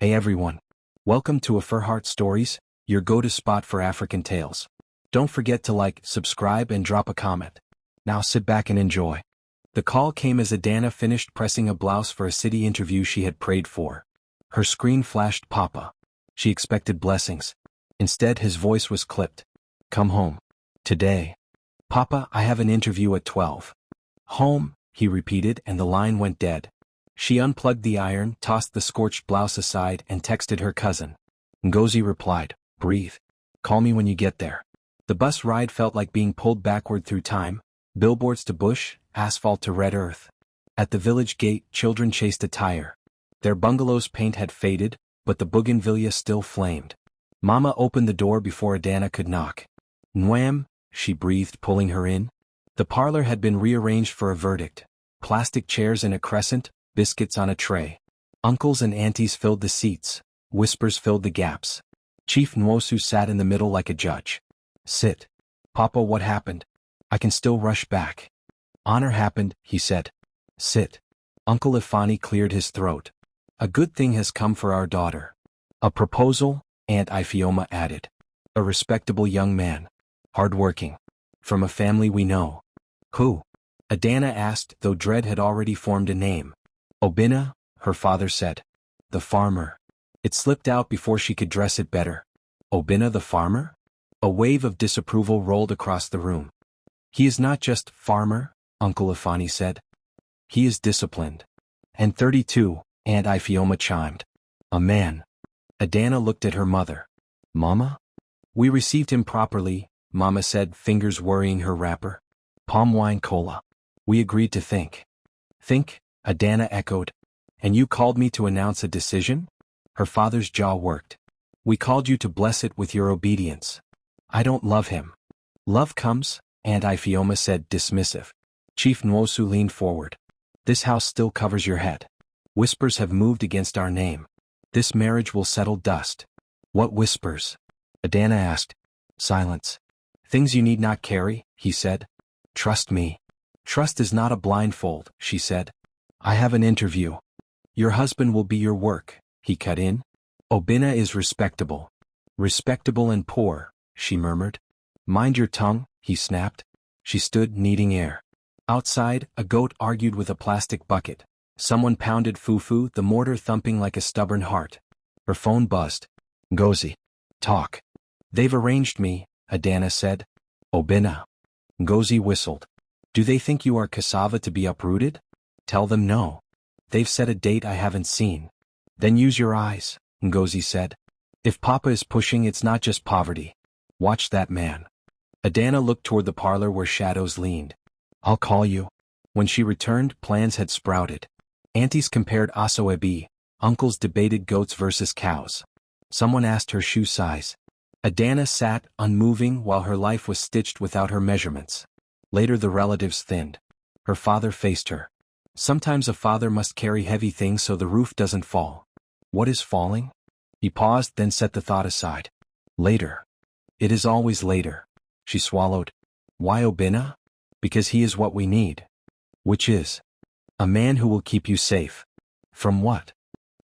Hey everyone. Welcome to AfriHeart Stories, your go-to spot for African tales. Don't forget to like, subscribe and drop a comment. Now sit back and enjoy. The call came as Adana finished pressing a blouse for a city interview she had prayed for. Her screen flashed Papa. She expected blessings. Instead his voice was clipped. Come home. Today. Papa, I have an interview at 12. Home, he repeated and the line went dead. She unplugged the iron, tossed the scorched blouse aside and texted her cousin. Ngozi replied, breathe. Call me when you get there. The bus ride felt like being pulled backward through time, billboards to bush, asphalt to red earth. At the village gate, children chased a tire. Their bungalow's paint had faded, but the bougainvillea still flamed. Mama opened the door before Adana could knock. Nwam, she breathed, pulling her in. The parlor had been rearranged for a verdict. Plastic chairs in a crescent, biscuits on a tray. Uncles and aunties filled the seats, whispers filled the gaps. Chief Nwosu sat in the middle like a judge. Sit. Papa, what happened? I can still rush back. Honor happened, he said. Sit. Uncle Ifani cleared his throat. A good thing has come for our daughter. A proposal, Aunt Ifeoma added. A respectable young man. Hardworking. From a family we know. Who? Adana asked, though dread had already formed a name. Obinna, her father said. The farmer. It slipped out before she could dress it better. Obinna the farmer? A wave of disapproval rolled across the room. He is not just farmer, Uncle Ifani said. He is disciplined. And 32, Aunt Ifeoma chimed. A man. Adana looked at her mother. Mama? We received him properly, Mama said, fingers worrying her wrapper. Palm wine cola. We agreed to think. Think? Adana echoed. And you called me to announce a decision? Her father's jaw worked. We called you to bless it with your obedience. I don't love him. Love comes, Aunt Ifeoma said, dismissive. Chief Nwosu leaned forward. This house still covers your head. Whispers have moved against our name. This marriage will settle dust. What whispers? Adana asked. Silence. Things you need not carry, he said. Trust me. Trust is not a blindfold, she said. I have an interview. Your husband will be your work, he cut in. Obinna is respectable. Respectable and poor, she murmured. Mind your tongue, he snapped. She stood, needing air. Outside, a goat argued with a plastic bucket. Someone pounded fufu, the mortar thumping like a stubborn heart. Her phone buzzed. Ngozi. Talk. They've arranged me, Adana said. Obinna. Ngozi whistled. Do they think you are cassava to be uprooted? Tell them no. They've set a date I haven't seen. Then use your eyes, Ngozi said. If Papa is pushing, it's not just poverty. Watch that man. Adana looked toward the parlor where shadows leaned. I'll call you. When she returned, plans had sprouted. Aunties compared asoebi, uncles debated goats versus cows. Someone asked her shoe size. Adana sat, unmoving, while her life was stitched without her measurements. Later the relatives thinned. Her father faced her. Sometimes a father must carry heavy things so the roof doesn't fall. What is falling? He paused, then set the thought aside. Later. It is always later. She swallowed. Why Obinna? Because he is what we need. Which is? A man who will keep you safe. From what?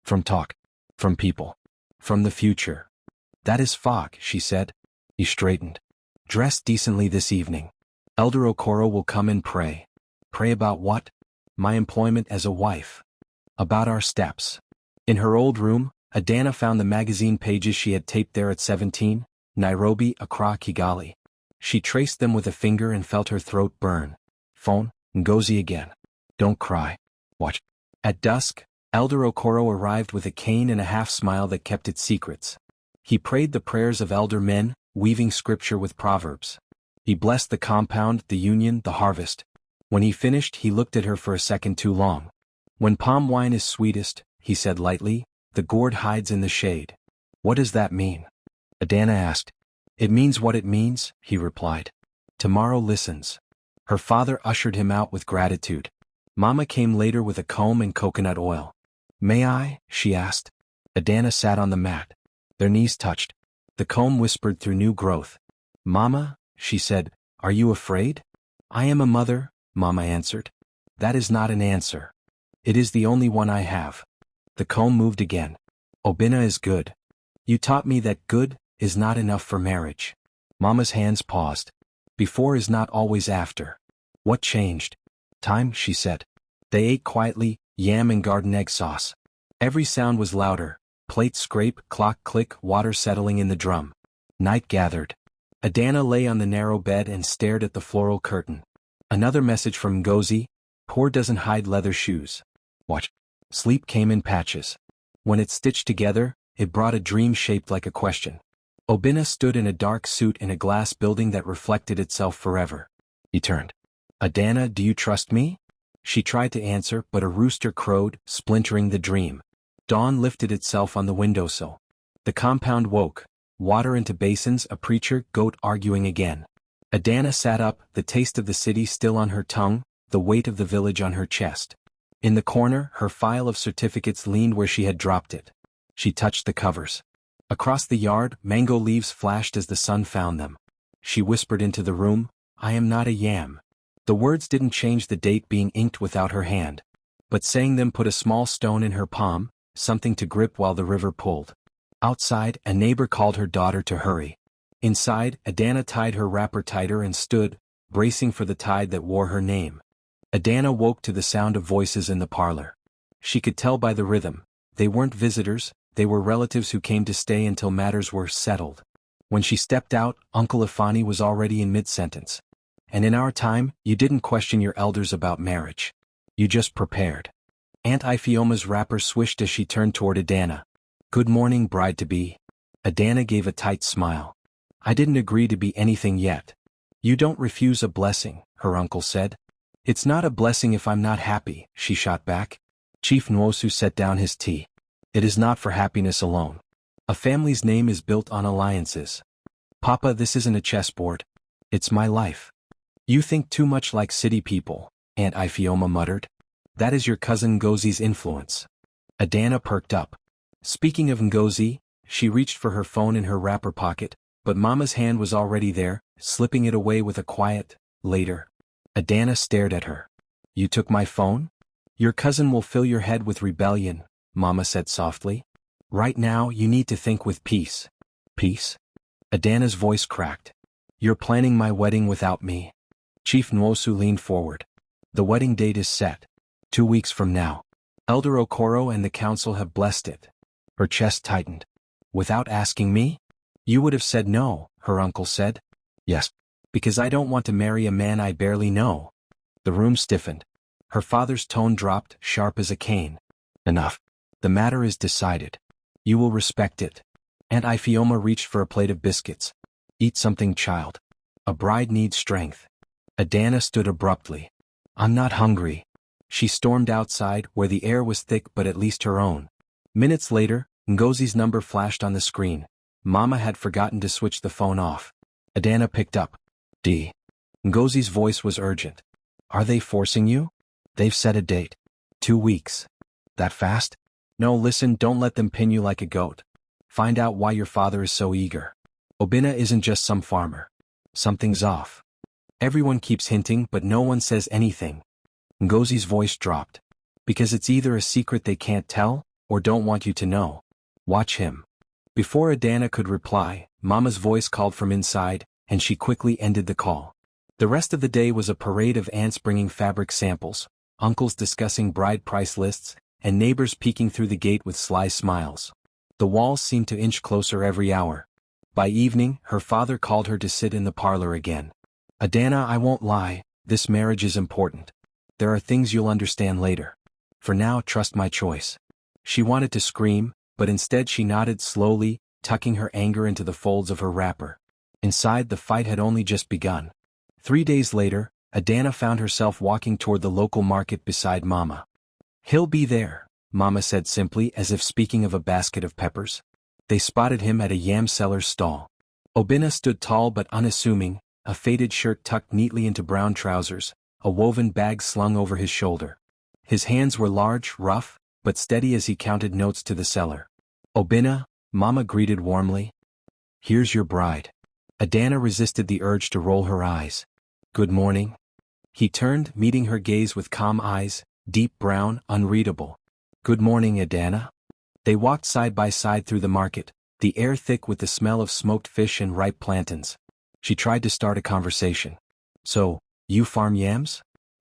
From talk. From people. From the future. That is fog, she said. He straightened. Dress decently this evening. Elder Okoro will come and pray. Pray about what? My employment as a wife. About our steps. In her old room, Adana found the magazine pages she had taped there at 17, Nairobi, Accra, Kigali. She traced them with a finger and felt her throat burn. Phone, Ngozi again. Don't cry. Watch. At dusk, Elder Okoro arrived with a cane and a half-smile that kept its secrets. He prayed the prayers of elder men, weaving scripture with proverbs. He blessed the compound, the union, the harvest. When he finished, he looked at her for a second too long. When palm wine is sweetest, he said lightly, the gourd hides in the shade. What does that mean? Adana asked. It means what it means, he replied. Tomorrow listens. Her father ushered him out with gratitude. Mama came later with a comb and coconut oil. May I? She asked. Adana sat on the mat. Their knees touched. The comb whispered through new growth. Mama, she said, are you afraid? I am a mother, Mama answered. That is not an answer. It is the only one I have. The comb moved again. Obina is good. You taught me that good is not enough for marriage. Mama's hands paused. Before is not always after. What changed? Time, she said. They ate quietly, yam and garden egg sauce. Every sound was louder. Plate scrape, clock click, water settling in the drum. Night gathered. Adana lay on the narrow bed and stared at the floral curtain. Another message from Ngozi: poor doesn't hide leather shoes. Watch. Sleep came in patches. When it stitched together, it brought a dream shaped like a question. Obina stood in a dark suit in a glass building that reflected itself forever. He turned. Adana, do you trust me? She tried to answer, but a rooster crowed, splintering the dream. Dawn lifted itself on the windowsill. The compound woke. Water into basins, a preacher, goat arguing again. Adana sat up, the taste of the city still on her tongue, the weight of the village on her chest. In the corner, her file of certificates leaned where she had dropped it. She touched the covers. Across the yard, mango leaves flashed as the sun found them. She whispered into the room, I am not a yam. The words didn't change the date being inked without her hand. But saying them put a small stone in her palm, something to grip while the river pulled. Outside, a neighbor called her daughter to hurry. Inside, Adana tied her wrapper tighter and stood, bracing for the tide that wore her name. Adana woke to the sound of voices in the parlor. She could tell by the rhythm. They weren't visitors, they were relatives who came to stay until matters were settled. When she stepped out, Uncle Ifani was already in mid-sentence. And in our time, you didn't question your elders about marriage. You just prepared. Aunt Ifeoma's wrapper swished as she turned toward Adana. Good morning, bride-to-be. Adana gave a tight smile. I didn't agree to be anything yet. You don't refuse a blessing, her uncle said. It's not a blessing if I'm not happy, she shot back. Chief Nwosu set down his tea. It is not for happiness alone. A family's name is built on alliances. Papa, this isn't a chessboard. It's my life. You think too much like city people, Aunt Ifeoma muttered. That is your cousin Ngozi's influence. Adana perked up. Speaking of Ngozi, she reached for her phone in her wrapper pocket, but Mama's hand was already there, slipping it away with a quiet, later. Adana stared at her. You took my phone? Your cousin will fill your head with rebellion, Mama said softly. Right now you need to think with peace. Peace? Adana's voice cracked. You're planning my wedding without me. Chief Nwosu leaned forward. The wedding date is set. 2 weeks from now. Elder Okoro and the council have blessed it. Her chest tightened. Without asking me? You would have said no, her uncle said. Yes. Because I don't want to marry a man I barely know. The room stiffened. Her father's tone dropped, sharp as a cane. Enough. The matter is decided. You will respect it. Aunt Ifeoma reached for a plate of biscuits. Eat something, child. A bride needs strength. Adana stood abruptly. I'm not hungry. She stormed outside, where the air was thick but at least her own. Minutes later, Ngozi's number flashed on the screen. Mama had forgotten to switch the phone off. Adana picked up. D. Ngozi's voice was urgent. Are they forcing you? They've set a date. 2 weeks. That fast? No, listen, don't let them pin you like a goat. Find out why your father is so eager. Obina isn't just some farmer. Something's off. Everyone keeps hinting, but no one says anything. Ngozi's voice dropped. Because it's either a secret they can't tell, or don't want you to know. Watch him. Before Adana could reply, Mama's voice called from inside, and she quickly ended the call. The rest of the day was a parade of aunts bringing fabric samples, uncles discussing bride price lists, and neighbors peeking through the gate with sly smiles. The walls seemed to inch closer every hour. By evening, her father called her to sit in the parlor again. Adana, I won't lie, this marriage is important. There are things you'll understand later. For now, trust my choice. She wanted to scream, but instead she nodded slowly, tucking her anger into the folds of her wrapper. Inside, the fight had only just begun. 3 days later, Adana found herself walking toward the local market beside Mama. He'll be there, Mama said simply, as if speaking of a basket of peppers. They spotted him at a yam seller's stall. Obina stood tall but unassuming, a faded shirt tucked neatly into brown trousers, a woven bag slung over his shoulder. His hands were large, rough, but steady as he counted notes to the seller. Obina, Mama greeted warmly. Here's your bride. Adana resisted the urge to roll her eyes. Good morning. He turned, meeting her gaze with calm eyes, deep brown, unreadable. Good morning, Adana. They walked side by side through the market, the air thick with the smell of smoked fish and ripe plantains. She tried to start a conversation. "So, you farm yams?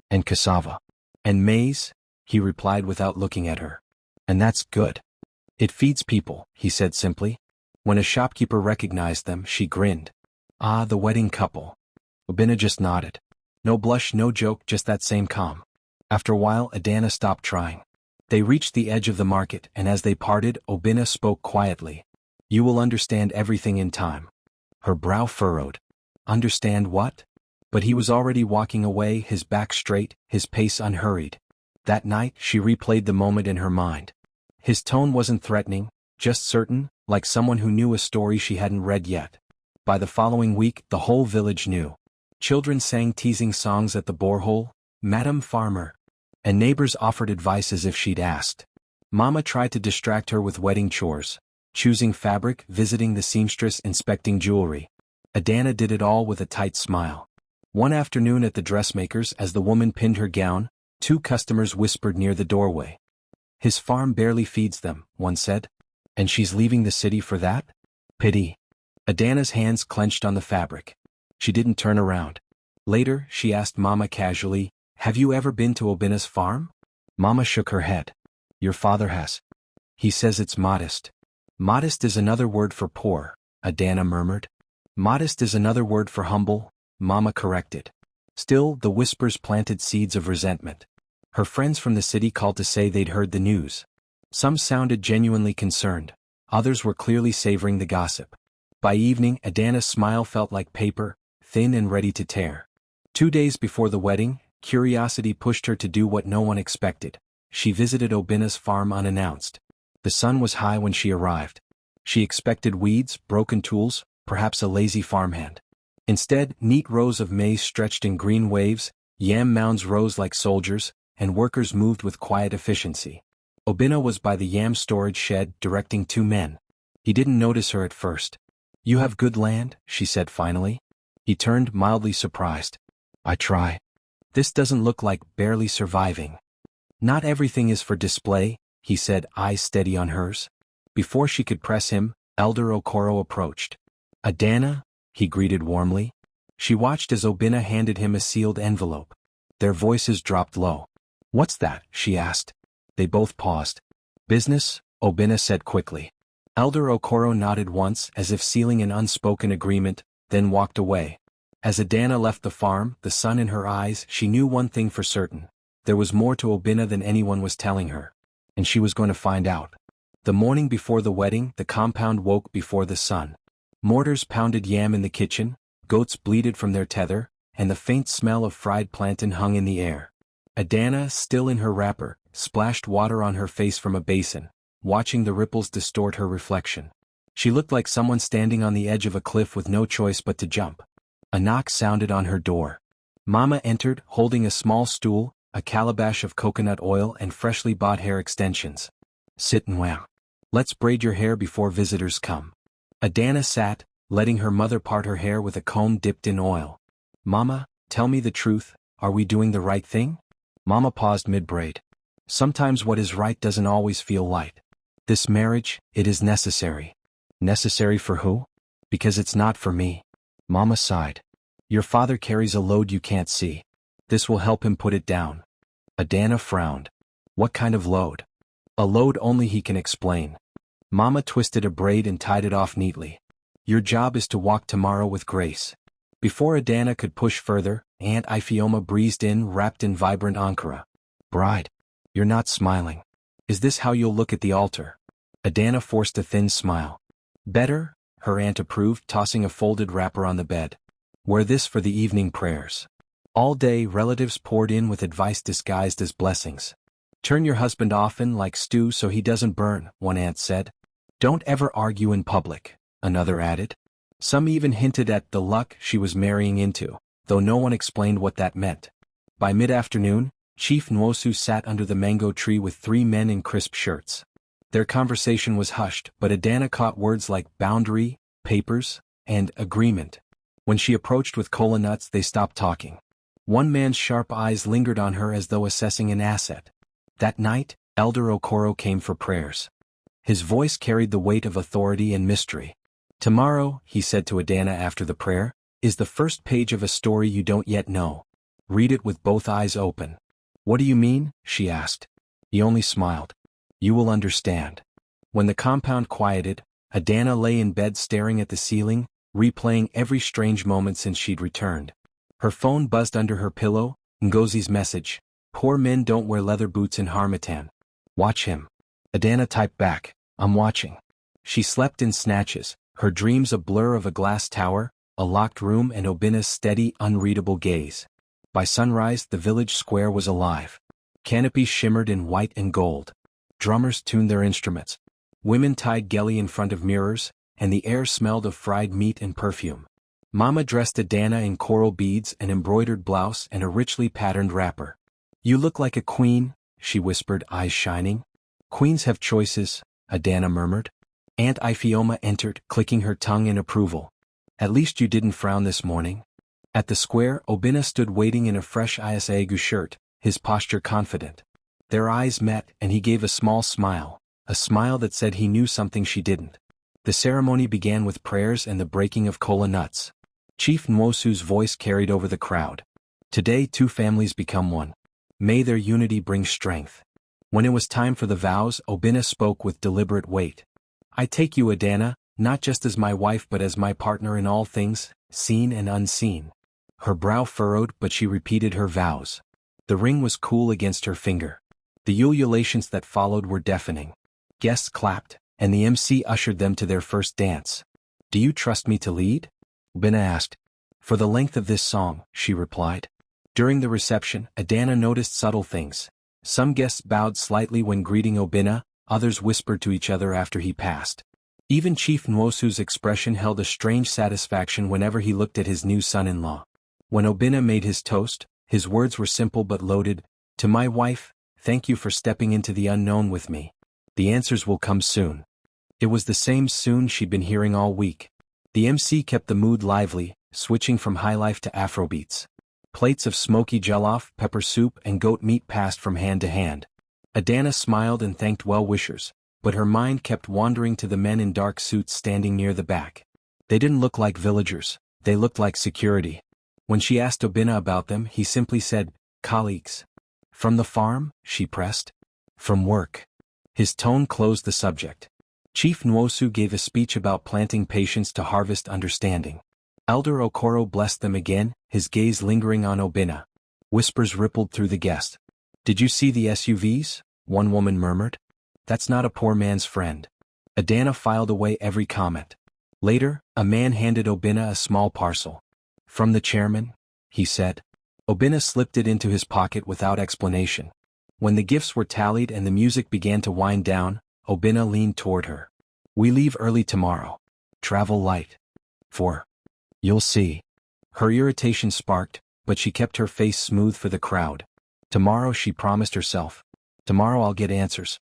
And cassava? And maize?" he replied without looking at her. "And that's good. It feeds people," he said simply. When a shopkeeper recognized them, she grinned. "Ah, the wedding couple." Obina just nodded. No blush, no joke, just that same calm. After a while, Adana stopped trying. They reached the edge of the market, and as they parted, Obina spoke quietly. "You will understand everything in time." Her brow furrowed. Understand what? But he was already walking away, his back straight, his pace unhurried. That night, she replayed the moment in her mind. His tone wasn't threatening, just certain, like someone who knew a story she hadn't read yet. By the following week, the whole village knew. Children sang teasing songs at the borehole, "Madam Farmer," and neighbors offered advice as if she'd asked. Mama tried to distract her with wedding chores, choosing fabric, visiting the seamstress, inspecting jewelry. Adana did it all with a tight smile. One afternoon at the dressmaker's, as the woman pinned her gown, two customers whispered near the doorway. "His farm barely feeds them," one said. "And she's leaving the city for that? Pity." Adana's hands clenched on the fabric. She didn't turn around. Later, she asked Mama casually, "Have you ever been to Obina's farm?" Mama shook her head. "Your father has. He says it's modest." "Modest is another word for poor," Adana murmured. "Modest is another word for humble," Mama corrected. Still, the whispers planted seeds of resentment. Her friends from the city called to say they'd heard the news. Some sounded genuinely concerned. Others were clearly savoring the gossip. By evening, Adana's smile felt like paper, thin and ready to tear. 2 days before the wedding, curiosity pushed her to do what no one expected. She visited Obina's farm unannounced. The sun was high when she arrived. She expected weeds, broken tools, perhaps a lazy farmhand. Instead, neat rows of maize stretched in green waves, yam mounds rose like soldiers, and workers moved with quiet efficiency. Obina was by the yam storage shed, directing two men. He didn't notice her at first. "You have good land," she said finally. He turned, mildly surprised. "I try. This doesn't look like barely surviving." "Not everything is for display," he said, eyes steady on hers. Before she could press him, Elder Okoro approached. "Adana," he greeted warmly. She watched as Obina handed him a sealed envelope. Their voices dropped low. "What's that?" she asked. They both paused. "Business," Obina said quickly. Elder Okoro nodded once as if sealing an unspoken agreement, then walked away. As Adana left the farm, the sun in her eyes, she knew one thing for certain. There was more to Obina than anyone was telling her. And she was going to find out. The morning before the wedding, the compound woke before the sun. Mortars pounded yam in the kitchen, goats bleated from their tether, and the faint smell of fried plantain hung in the air. Adana, still in her wrapper, splashed water on her face from a basin, watching the ripples distort her reflection. She looked like someone standing on the edge of a cliff with no choice but to jump. A knock sounded on her door. Mama entered, holding a small stool, a calabash of coconut oil and freshly bought hair extensions. "Sit and wow. Let's braid your hair before visitors come." Adana sat, letting her mother part her hair with a comb dipped in oil. "Mama, tell me the truth, are we doing the right thing?" Mama paused mid-braid. "Sometimes what is right doesn't always feel right. This marriage, it is necessary." "Necessary for who?" "Because it's not for me." Mama sighed. "Your father carries a load you can't see. This will help him put it down." Adana frowned. "What kind of load?" "A load only he can explain." Mama twisted a braid and tied it off neatly. "Your job is to walk tomorrow with grace." Before Adana could push further, Aunt Ifioma breezed in, wrapped in vibrant ankara. "Bride, you're not smiling. Is this how you'll look at the altar?" Adana forced a thin smile. "Better," her aunt approved, tossing a folded wrapper on the bed. "Wear this for the evening prayers." All day, relatives poured in with advice disguised as blessings. "Turn your husband often like stew so he doesn't burn," one aunt said. "Don't ever argue in public," another added. Some even hinted at the luck she was marrying into, though no one explained what that meant. By mid-afternoon, Chief Nwosu sat under the mango tree with 3 men in crisp shirts. Their conversation was hushed, but Adana caught words like boundary, papers, and agreement. When she approached with cola nuts, they stopped talking. One man's sharp eyes lingered on her as though assessing an asset. That night, Elder Okoro came for prayers. His voice carried the weight of authority and mystery. "Tomorrow," he said to Adana after the prayer, "is the first page of a story you don't yet know. Read it with both eyes open." "What do you mean?" she asked. He only smiled. "You will understand." When the compound quieted, Adana lay in bed staring at the ceiling, replaying every strange moment since she'd returned. Her phone buzzed under her pillow, Ngozi's message: "Poor men don't wear leather boots in Harmattan. Watch him." Adana typed back, "I'm watching." She slept in snatches, her dreams a blur of a glass tower, a locked room and Obina's steady, unreadable gaze. By sunrise the village square was alive. Canopies shimmered in white and gold. Drummers tuned their instruments. Women tied geli in front of mirrors, and the air smelled of fried meat and perfume. Mama dressed Adana in coral beads, an embroidered blouse and a richly patterned wrapper. "You look like a queen," she whispered, eyes shining. "Queens have choices," Adana murmured. Aunt Ifioma entered, clicking her tongue in approval. "At least you didn't frown this morning." At the square, Obina stood waiting in a fresh Isaegu shirt, his posture confident. Their eyes met, and he gave a small smile, a smile that said he knew something she didn't. The ceremony began with prayers and the breaking of kola nuts. Chief Nwosu's voice carried over the crowd. "Today 2 families become one. May their unity bring strength." When it was time for the vows, Obina spoke with deliberate weight. "I take you, Adana, not just as my wife but as my partner in all things, seen and unseen." Her brow furrowed, but she repeated her vows. The ring was cool against her finger. The ululations that followed were deafening. Guests clapped, and the MC ushered them to their first dance. "Do you trust me to lead?" Obina asked. "For the length of this song," she replied. During the reception, Adana noticed subtle things. Some guests bowed slightly when greeting Obina, others whispered to each other after he passed. Even Chief Nwosu's expression held a strange satisfaction whenever he looked at his new son-in-law. When Obina made his toast, his words were simple but loaded. "To my wife, thank you for stepping into the unknown with me. The answers will come soon." It was the same "soon" she'd been hearing all week. The MC kept the mood lively, switching from highlife to Afrobeats. Plates of smoky jollof, pepper soup and goat meat passed from hand to hand. Adana smiled and thanked well-wishers, but her mind kept wandering to the men in dark suits standing near the back. They didn't look like villagers, they looked like security. When she asked Obina about them, he simply said, "Colleagues." "From the farm?" she pressed. "From work." His tone closed the subject. Chief Nwosu gave a speech about planting patience to harvest understanding. Elder Okoro blessed them again, his gaze lingering on Obina. Whispers rippled through the guest. "Did you see the SUVs?" one woman murmured. "That's not a poor man's friend." Adana filed away every comment. Later, a man handed Obina a small parcel. "From the chairman?" he said. Obina slipped it into his pocket without explanation. When the gifts were tallied and the music began to wind down, Obina leaned toward her. "We leave early tomorrow. Travel light. For you'll see." Her irritation sparked, but she kept her face smooth for the crowd. "Tomorrow," she promised herself. "Tomorrow I'll get answers."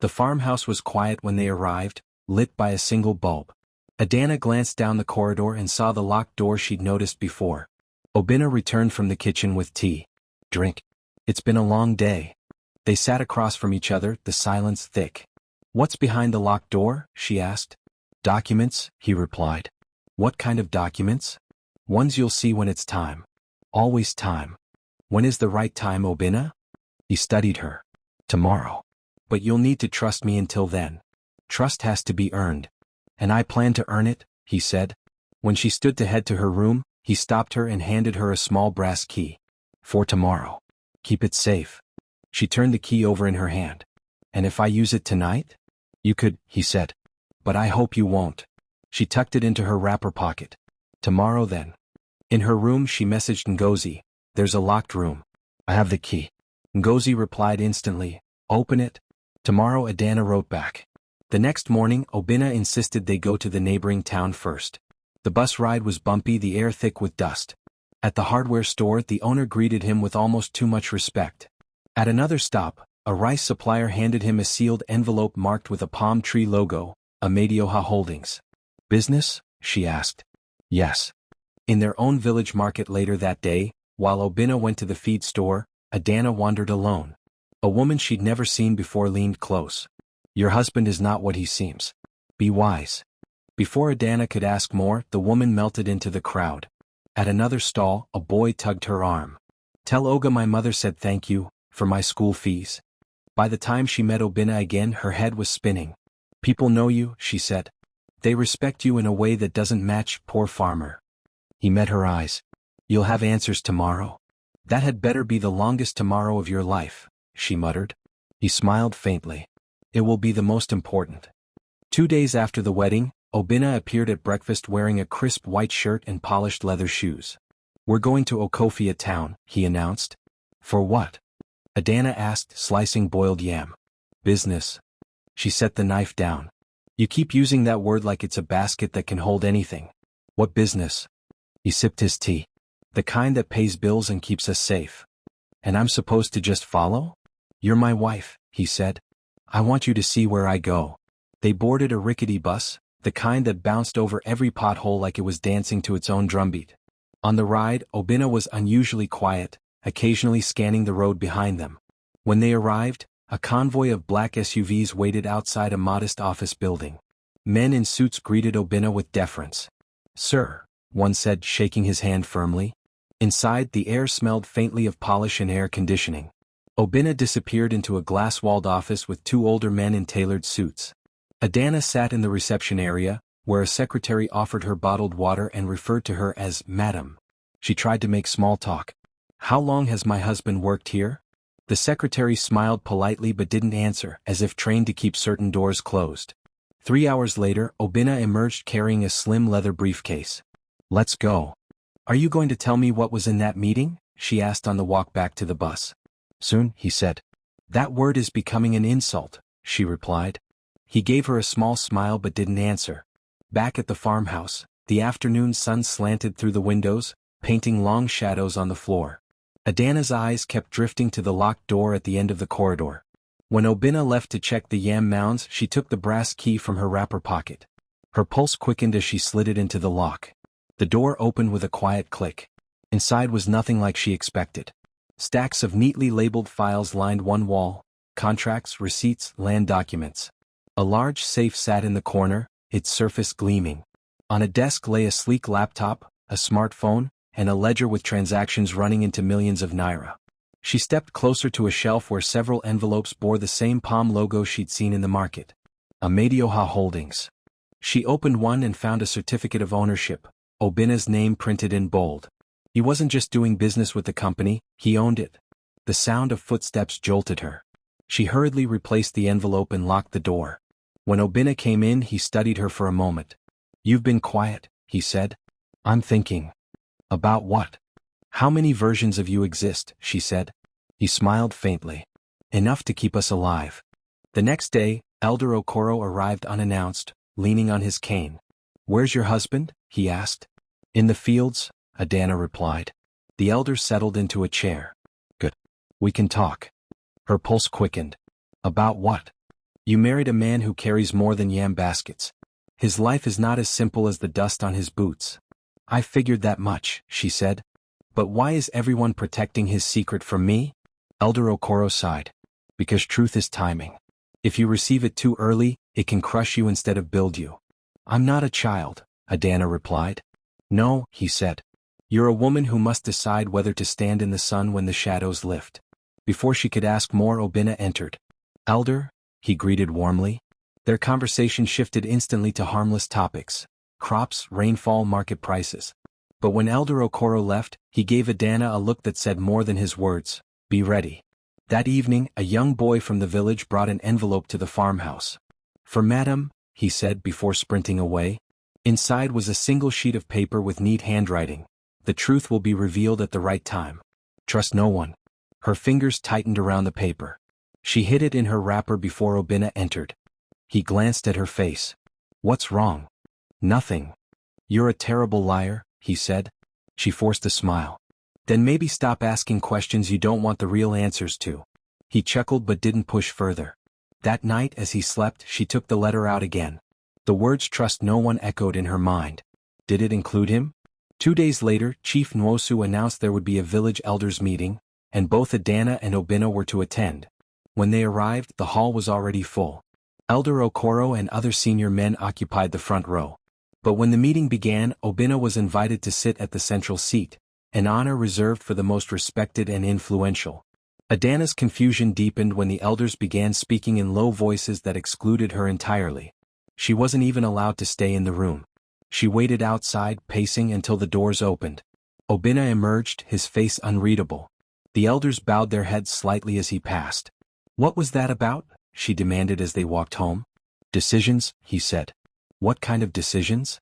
The farmhouse was quiet when they arrived, lit by a single bulb. Adana glanced down the corridor and saw the locked door she'd noticed before. Obina returned from the kitchen with tea. "Drink. It's been a long day." They sat across from each other, the silence thick. "What's behind the locked door?" she asked. "Documents," he replied. "What kind of documents?" "Ones you'll see when it's time." "Always time." "When is the right time, Obina?" He studied her. "Tomorrow. But you'll need to trust me until then. Trust has to be earned." "And I plan to earn it," he said. When she stood to head to her room, he stopped her and handed her a small brass key. "For tomorrow. Keep it safe." She turned the key over in her hand. "And if I use it tonight?" "You could," he said. "But I hope you won't." She tucked it into her wrapper pocket. "Tomorrow then." In her room she messaged Ngozi, "There's a locked room. I have the key." Ngozi replied instantly, "Open it." "Tomorrow," Adana wrote back. The next morning, Obina insisted they go to the neighboring town first. The bus ride was bumpy, the air thick with dust. At the hardware store, the owner greeted him with almost too much respect. At another stop, a rice supplier handed him a sealed envelope marked with a palm tree logo, Amadioha Holdings. "Business?" she asked. "Yes." In their own village market later that day, while Obina went to the feed store, Adana wandered alone. A woman she'd never seen before leaned close. Your husband is not what he seems. Be wise. Before Adana could ask more, the woman melted into the crowd. At another stall, a boy tugged her arm. Tell Oga my mother said thank you, for my school fees. By the time she met Obina again, her head was spinning. People know you, she said. They respect you in a way that doesn't match, poor farmer. He met her eyes. You'll have answers tomorrow. That had better be the longest tomorrow of your life, she muttered. He smiled faintly. It will be the most important. 2 days after the wedding, Obina appeared at breakfast wearing a crisp white shirt and polished leather shoes. We're going to Okofia town, he announced. For what? Adana asked, slicing boiled yam. Business. She set the knife down. You keep using that word like it's a basket that can hold anything. What business? He sipped his tea. The kind that pays bills and keeps us safe. And I'm supposed to just follow? You're my wife, he said. I want you to see where I go. They boarded a rickety bus, the kind that bounced over every pothole like it was dancing to its own drumbeat. On the ride, Obina was unusually quiet, occasionally scanning the road behind them. When they arrived, a convoy of black SUVs waited outside a modest office building. Men in suits greeted Obina with deference. Sir, one said, shaking his hand firmly. Inside, the air smelled faintly of polish and air conditioning. Obina disappeared into a glass-walled office with 2 older men in tailored suits. Adana sat in the reception area, where a secretary offered her bottled water and referred to her as Madam. She tried to make small talk. How long has my husband worked here? The secretary smiled politely but didn't answer, as if trained to keep certain doors closed. 3 hours later, Obina emerged carrying a slim leather briefcase. Let's go. Are you going to tell me what was in that meeting? She asked on the walk back to the bus. Soon, he said. That word is becoming an insult, she replied. He gave her a small smile but didn't answer. Back at the farmhouse, the afternoon sun slanted through the windows, painting long shadows on the floor. Adana's eyes kept drifting to the locked door at the end of the corridor. When Obina left to check the yam mounds, she took the brass key from her wrapper pocket. Her pulse quickened as she slid it into the lock. The door opened with a quiet click. Inside was nothing like she expected. Stacks of neatly labeled files lined one wall: contracts, receipts, land documents. A large safe sat in the corner, its surface gleaming. On a desk lay a sleek laptop, a smartphone, and a ledger with transactions running into millions of naira. She stepped closer to a shelf where several envelopes bore the same palm logo she'd seen in the market. Amadioha Holdings. She opened one and found a certificate of ownership, Obina's name printed in bold. He wasn't just doing business with the company, he owned it. The sound of footsteps jolted her. She hurriedly replaced the envelope and locked the door. When Obina came in, he studied her for a moment. You've been quiet, he said. I'm thinking. About what? How many versions of you exist, she said. He smiled faintly. Enough to keep us alive. The next day, Elder Okoro arrived unannounced, leaning on his cane. Where's your husband? He asked. In the fields, Adana replied. The elder settled into a chair. Good. We can talk. Her pulse quickened. About what? You married a man who carries more than yam baskets. His life is not as simple as the dust on his boots. I figured that much, she said. But why is everyone protecting his secret from me? Elder Okoro sighed. Because truth is timing. If you receive it too early, it can crush you instead of build you. I'm not a child, Adana replied. No, he said. You're a woman who must decide whether to stand in the sun when the shadows lift. Before she could ask more, Obina entered. Elder, he greeted warmly. Their conversation shifted instantly to harmless topics: crops, rainfall, market prices. But when Elder Okoro left, he gave Adana a look that said more than his words. Be ready. That evening, a young boy from the village brought an envelope to the farmhouse. For Madam, he said before sprinting away. Inside was a single sheet of paper with neat handwriting. The truth will be revealed at the right time. Trust no one. Her fingers tightened around the paper. She hid it in her wrapper before Obina entered. He glanced at her face. What's wrong? Nothing. You're a terrible liar, he said. She forced a smile. Then maybe stop asking questions you don't want the real answers to. He chuckled but didn't push further. That night as he slept, she took the letter out again. The words trust no one echoed in her mind. Did it include him? 2 days later, Chief Nwosu announced there would be a village elders meeting, and both Adana and Obina were to attend. When they arrived, the hall was already full. Elder Okoro and other senior men occupied the front row. But when the meeting began, Obinna was invited to sit at the central seat, an honor reserved for the most respected and influential. Adana's confusion deepened when the elders began speaking in low voices that excluded her entirely. She wasn't even allowed to stay in the room. She waited outside, pacing until the doors opened. Obinna emerged, his face unreadable. The elders bowed their heads slightly as he passed. "What was that about?" she demanded as they walked home. "Decisions," he said. "What kind of decisions?"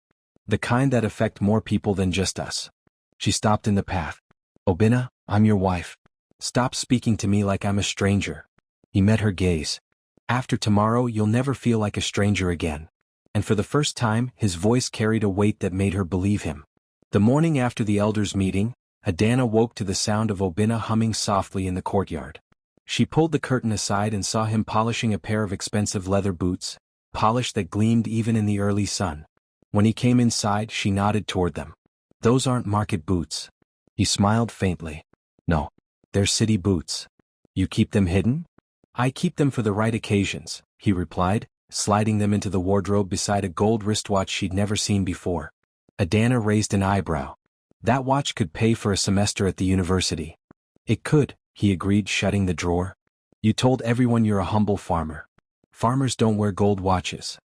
"The kind that affect more people than just us." She stopped in the path. "Obinna, I'm your wife. Stop speaking to me like I'm a stranger." He met her gaze. "After tomorrow you'll never feel like a stranger again." And for the first time, his voice carried a weight that made her believe him. The morning after the elders' meeting, Adana woke to the sound of Obinna humming softly in the courtyard. She pulled the curtain aside and saw him polishing a pair of expensive leather boots, polish that gleamed even in the early sun. When he came inside, she nodded toward them. "Those aren't market boots." He smiled faintly. "No. They're city boots." "You keep them hidden?" "I keep them for the right occasions," he replied, sliding them into the wardrobe beside a gold wristwatch she'd never seen before. Adana raised an eyebrow. "That watch could pay for a semester at the university." "It could," he agreed, shutting the drawer. "You told everyone you're a humble farmer. Farmers don't wear gold watches."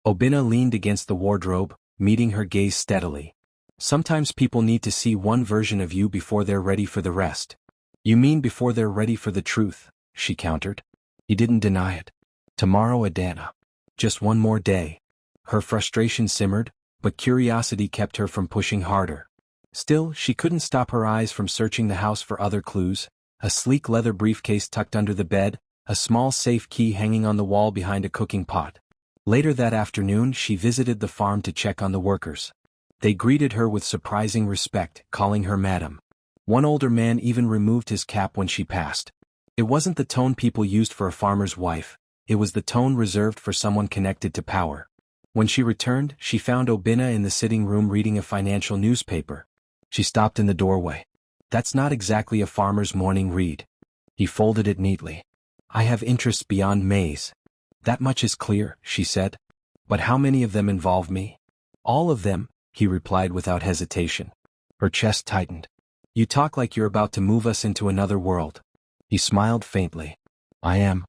Obinna leaned against the wardrobe, meeting her gaze steadily. "Sometimes people need to see one version of you before they're ready for the rest." "You mean before they're ready for the truth," she countered. He didn't deny it. "Tomorrow, Adana. Just one more day." Her frustration simmered, but curiosity kept her from pushing harder. Still, she couldn't stop her eyes from searching the house for other clues: a sleek leather briefcase tucked under the bed, a small safe key hanging on the wall behind a cooking pot. Later that afternoon, she visited the farm to check on the workers. They greeted her with surprising respect, calling her Madam. One older man even removed his cap when she passed. It wasn't the tone people used for a farmer's wife, it was the tone reserved for someone connected to power. When she returned, she found Obinna in the sitting room reading a financial newspaper. She stopped in the doorway. "That's not exactly a farmer's morning read." He folded it neatly. "I have interests beyond maize." "That much is clear," she said. "But how many of them involve me?" "All of them," he replied without hesitation. Her chest tightened. "You talk like you're about to move us into another world." He smiled faintly. "I am."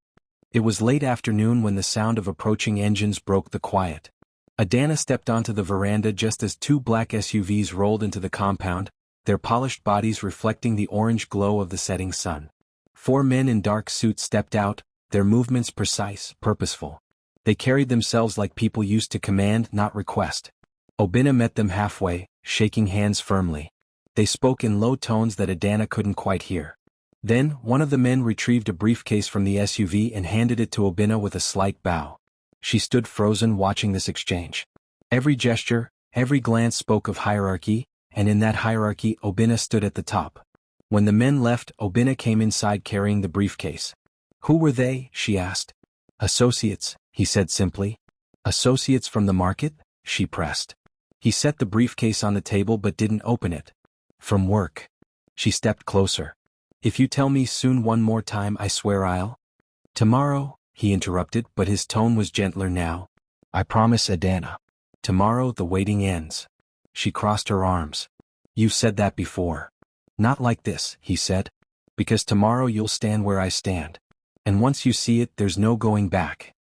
It was late afternoon when the sound of approaching engines broke the quiet. Adana stepped onto the veranda just as two black SUVs rolled into the compound, their polished bodies reflecting the orange glow of the setting sun. 4 men in dark suits stepped out, their movements precise, purposeful. They carried themselves like people used to command, not request. Obinna met them halfway, shaking hands firmly. They spoke in low tones that Adana couldn't quite hear. Then, one of the men retrieved a briefcase from the SUV and handed it to Obinna with a slight bow. She stood frozen watching this exchange. Every gesture, every glance spoke of hierarchy, and in that hierarchy Obinna stood at the top. When the men left, Obinna came inside carrying the briefcase. "Who were they?" she asked. "Associates," he said simply. "Associates from the market?" she pressed. He set the briefcase on the table but didn't open it. "From work." She stepped closer. "If you tell me soon one more time, I swear I'll—" "Tomorrow," he interrupted, but his tone was gentler now. "I promise, Adana. Tomorrow the waiting ends." She crossed her arms. "You've said that before." "Not like this," he said. "Because tomorrow you'll stand where I stand. And once you see it, there's no going back."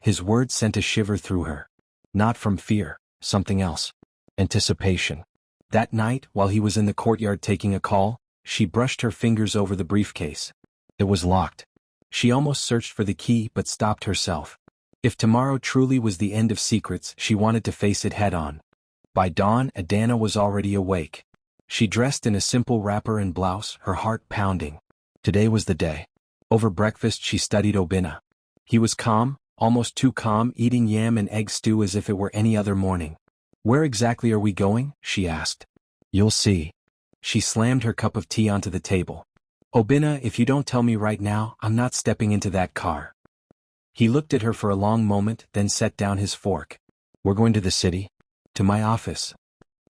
His words sent a shiver through her. Not from fear, something else. Anticipation. That night, while he was in the courtyard taking a call, she brushed her fingers over the briefcase. It was locked. She almost searched for the key but stopped herself. If tomorrow truly was the end of secrets, she wanted to face it head-on. By dawn, Adana was already awake. She dressed in a simple wrapper and blouse, her heart pounding. Today was the day. Over breakfast she studied Obinna. He was calm, almost too calm, eating yam and egg stew as if it were any other morning. "Where exactly are we going?" she asked. "You'll see." She slammed her cup of tea onto the table. "Obinna, if you don't tell me right now, I'm not stepping into that car." He looked at her for a long moment, then set down his fork. "We're going to the city." "To my office."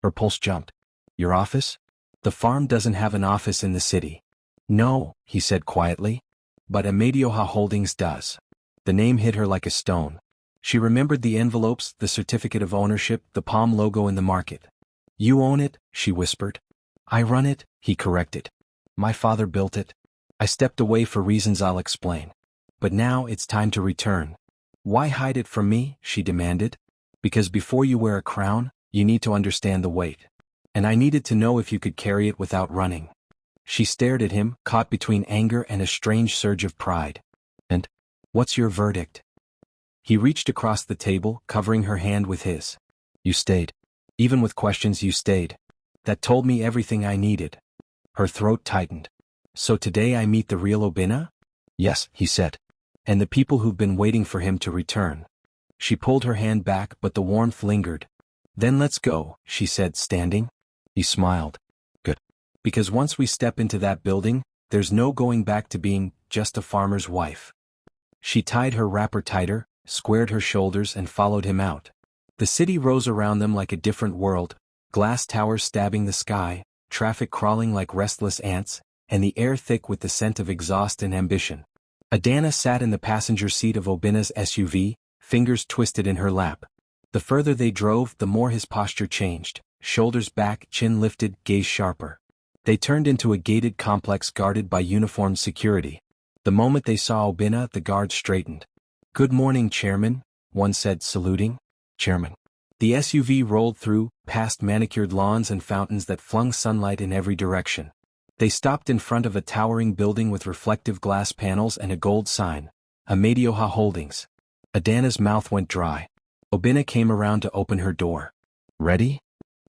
Her pulse jumped. "Your office?" "The farm doesn't have an office in the city." "No," he said quietly. "But Amadioha Holdings does." The name hit her like a stone. She remembered the envelopes, the certificate of ownership, the palm logo in the market. "You own it," she whispered. "I run it," he corrected. "My father built it. I stepped away for reasons I'll explain. But now it's time to return." "Why hide it from me?" she demanded. "Because before you wear a crown, you need to understand the weight. And I needed to know if you could carry it without running." She stared at him, caught between anger and a strange surge of pride. "And what's your verdict?" He reached across the table, covering her hand with his. "You stayed. Even with questions, you stayed. That told me everything I needed." Her throat tightened. "So today I meet the real Obinna?" "Yes," he said. "And the people who've been waiting for him to return." She pulled her hand back, but the warmth lingered. "Then let's go," she said, standing. He smiled. "Good. Because once we step into that building, there's no going back to being just a farmer's wife." She tied her wrapper tighter, squared her shoulders, and followed him out. The city rose around them like a different world, glass towers stabbing the sky, traffic crawling like restless ants, and the air thick with the scent of exhaust and ambition. Adana sat in the passenger seat of Obinna's SUV, fingers twisted in her lap. The further they drove, the more his posture changed, shoulders back, chin lifted, gaze sharper. They turned into a gated complex guarded by uniformed security. The moment they saw Obinna, the guards straightened. "Good morning, Chairman," one said, saluting. "Chairman." The SUV rolled through, past manicured lawns and fountains that flung sunlight in every direction. They stopped in front of a towering building with reflective glass panels and a gold sign, Amadioha Holdings. Adana's mouth went dry. Obinna came around to open her door. "Ready?"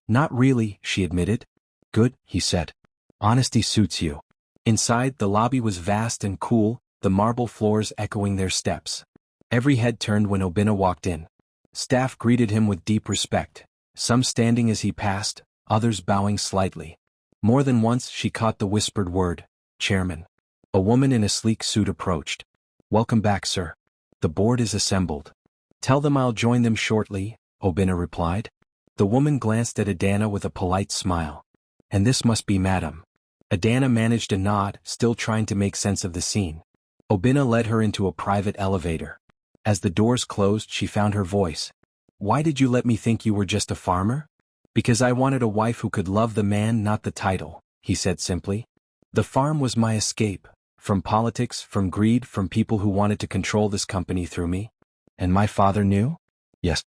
"Not really," she admitted. "Good," he said. "Honesty suits you." Inside, the lobby was vast and cool, the marble floors echoing their steps. Every head turned when Obinna walked in. Staff greeted him with deep respect, some standing as he passed, others bowing slightly. More than once she caught the whispered word, "Chairman." A woman in a sleek suit approached. "Welcome back, sir. The board is assembled." "Tell them I'll join them shortly," Obinna replied. The woman glanced at Adana with a polite smile. "And this must be Madam." Adana managed a nod, still trying to make sense of the scene. Obinna led her into a private elevator. As the doors closed, she found her voice. "Why did you let me think you were just a farmer?" "Because I wanted a wife who could love the man, not the title," he said simply. "The farm was my escape, from politics, from greed, from people who wanted to control this company through me." "And my father knew?" "Yes.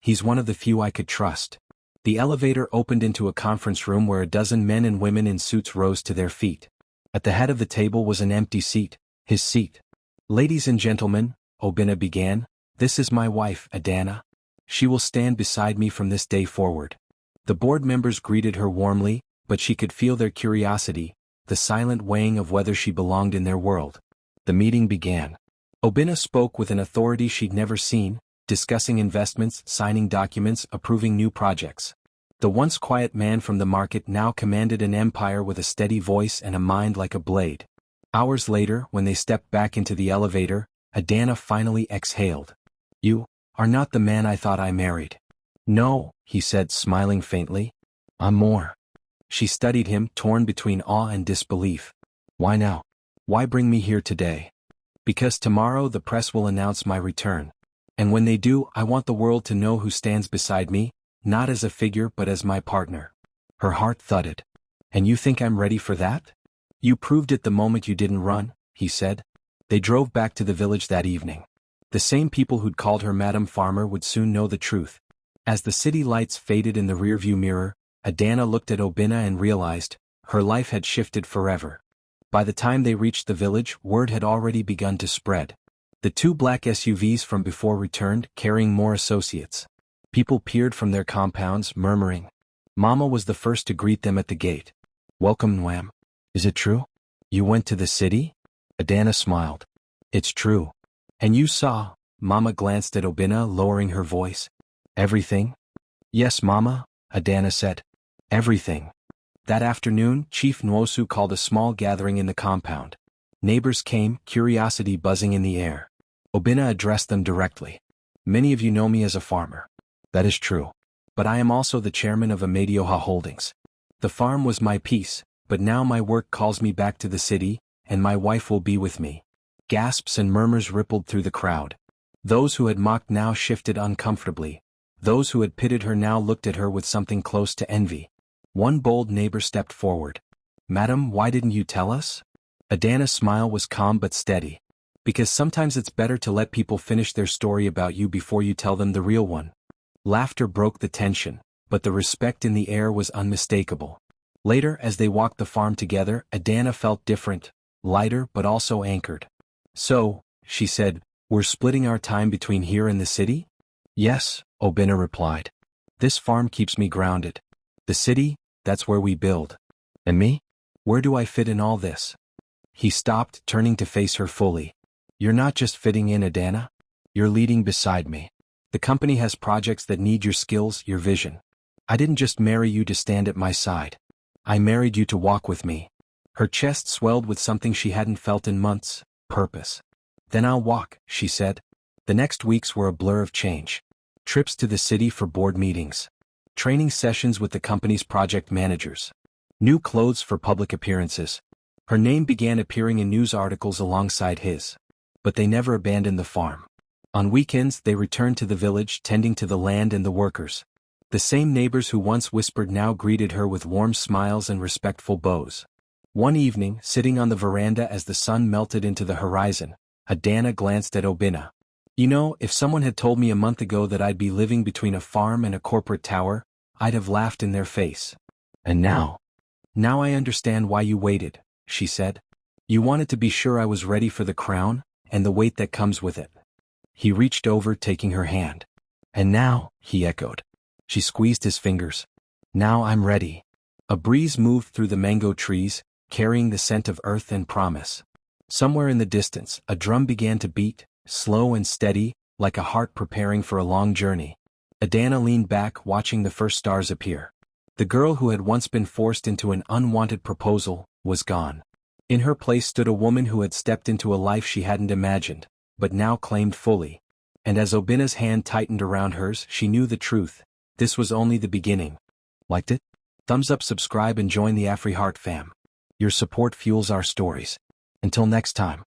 He's one of the few I could trust." The elevator opened into a conference room where a dozen men and women in suits rose to their feet. At the head of the table was an empty seat, his seat. "Ladies and gentlemen," Obinna began, "this is my wife, Adana. She will stand beside me from this day forward." The board members greeted her warmly, but she could feel their curiosity, the silent weighing of whether she belonged in their world. The meeting began. Obinna spoke with an authority she'd never seen, discussing investments, signing documents, approving new projects. The once quiet man from the market now commanded an empire with a steady voice and a mind like a blade. Hours later, when they stepped back into the elevator, Adana finally exhaled. "You are not the man I thought I married." "No," he said, smiling faintly. "I'm more." She studied him, torn between awe and disbelief. "Why now? Why bring me here today?" "Because tomorrow the press will announce my return. And when they do, I want the world to know who stands beside me, not as a figure but as my partner." Her heart thudded. "And you think I'm ready for that?" "You proved it the moment you didn't run," he said. They drove back to the village that evening. The same people who'd called her Madam Farmer would soon know the truth. As the city lights faded in the rearview mirror, Adana looked at Obinna and realized, her life had shifted forever. By the time they reached the village, word had already begun to spread. The two black SUVs from before returned, carrying more associates. People peered from their compounds, murmuring. Mama was the first to greet them at the gate. "Welcome, Nwam. Is it true? You went to the city?" Adana smiled. "It's true." "And you saw?" Mama glanced at Obinna, lowering her voice. "Everything?" "Yes, Mama," Adana said. "Everything." That afternoon, Chief Nwosu called a small gathering in the compound. Neighbors came, curiosity buzzing in the air. Obinna addressed them directly. "Many of you know me as a farmer." "That is true. But I am also the chairman of Amadioha Holdings. The farm was my peace, but now my work calls me back to the city, and my wife will be with me." Gasps and murmurs rippled through the crowd. Those who had mocked now shifted uncomfortably. Those who had pitied her now looked at her with something close to envy. One bold neighbor stepped forward. "Madam, why didn't you tell us?" Adana's smile was calm but steady. "Because sometimes it's better to let people finish their story about you before you tell them the real one." Laughter broke the tension, but the respect in the air was unmistakable. Later, as they walked the farm together, Adana felt different, lighter but also anchored. "So," she said, "we're splitting our time between here and the city?" "Yes," Obina replied. "This farm keeps me grounded. The city, that's where we build. And me? Where do I fit in all this?" He stopped, turning to face her fully. "You're not just fitting in, Adana. You're leading beside me. The company has projects that need your skills, your vision. I didn't just marry you to stand at my side. I married you to walk with me." Her chest swelled with something she hadn't felt in months: purpose. "Then I'll walk," she said. The next weeks were a blur of change. Trips to the city for board meetings. Training sessions with the company's project managers. New clothes for public appearances. Her name began appearing in news articles alongside his. But they never abandoned the farm. On weekends they returned to the village, tending to the land and the workers. The same neighbors who once whispered now greeted her with warm smiles and respectful bows. One evening, sitting on the veranda as the sun melted into the horizon, Adana glanced at Obina. "You know, if someone had told me a month ago that I'd be living between a farm and a corporate tower, I'd have laughed in their face. And now I understand why you waited," she said. "You wanted to be sure I was ready for the crown, and the weight that comes with it." He reached over, taking her hand. "And now," he echoed. She squeezed his fingers. "Now I'm ready." A breeze moved through the mango trees, carrying the scent of earth and promise. Somewhere in the distance, a drum began to beat, slow and steady, like a heart preparing for a long journey. Adana leaned back, watching the first stars appear. The girl who had once been forced into an unwanted proposal was gone. In her place stood a woman who had stepped into a life she hadn't imagined, but now claimed fully. And as Obina's hand tightened around hers, she knew the truth. This was only the beginning. Liked it? Thumbs up, subscribe and join the AfriHeart fam. Your support fuels our stories. Until next time.